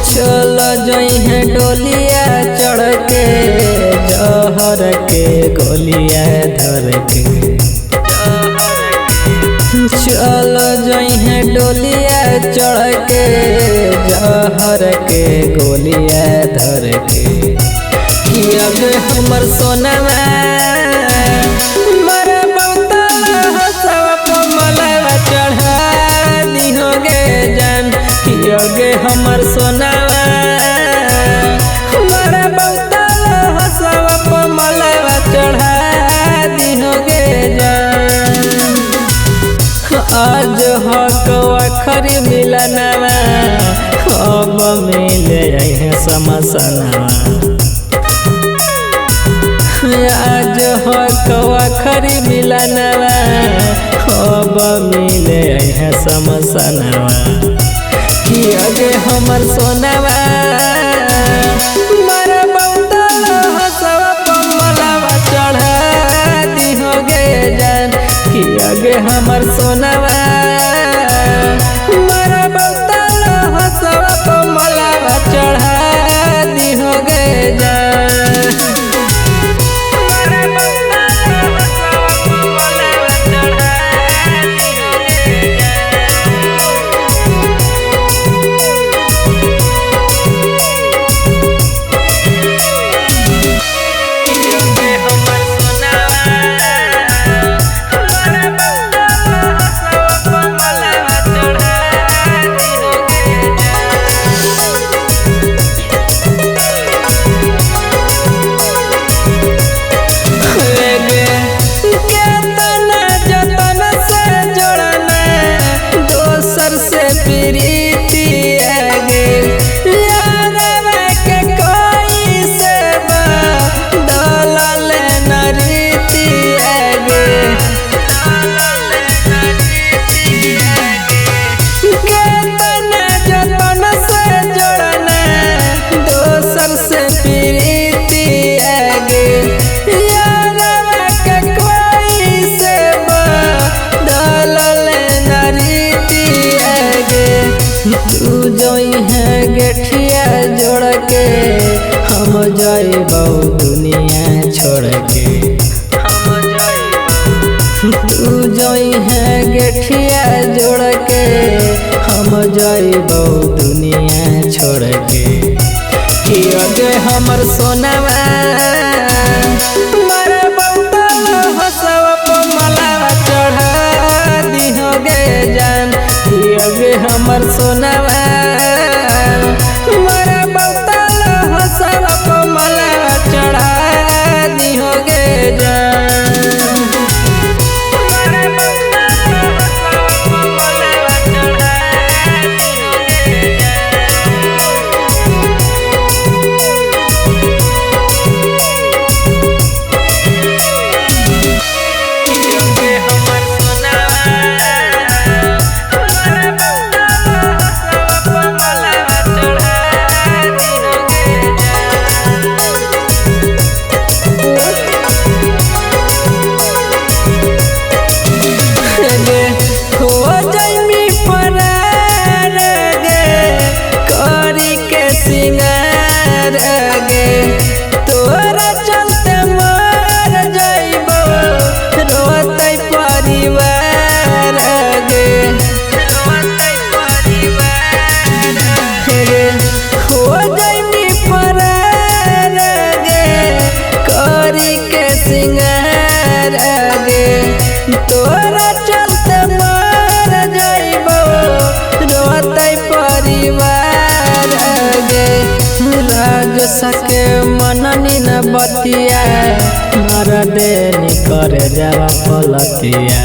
चल जई है डोलिया चढ़ के जहर के गोलिया धर के। चल जई है डोलिया चढ़ के जहर के गोलिया धर के। अगे हमर सोनवा मर बहुतला हसवा पमलवा चढ़ा दिहोगे जान। अगे हमर सोनवा मर बहुतला हसवा पमलवा चढ़ा दिहोगे जान। आज हकवा खरी मिलनवा अब मिले है समसनवा। आज हकवा खरी मिलनवा अब मिले है समसनवा। अगे हमर सोनवा मर बहुतला हसवा पमलवा चढ़ा दिहोगे जान। अगे हमर सोनवा मर बहुतला हसवा पमलवा चढ़ा दिहोगे जान। तू जई है गेठिया जोड़ के हम जाइबौ दुनिया छोड़ के। तू जई है गेठिया जोड़ के हम जाइबौ दुनिया छोड़ के। अगे हमर सोनवा मर बहुतला हसवा पमलवा चढ़ा दिहोगे जान। अगे हमर सोनवा मर बहुतला हसवा पमलवा चढ़ा दिहोगे जान। तोरा चलते मर जाइबो रोतै परिवार गे। राज सके मननी न बतिया मर देनी कर जावा पलतिया।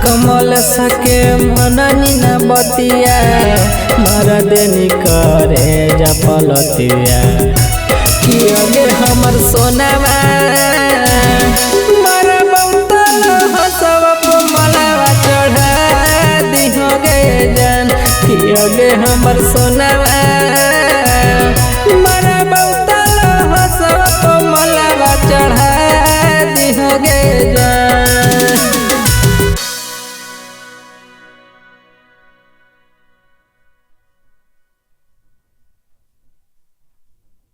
कमल सके मननी न बतिया मर देनी करे जा पलतिया। अगे हम हमर सोनावा मारा बहुतल हसवा पे मलावा चढ़ा दिहो गे जान कियो गे हमर सोनावा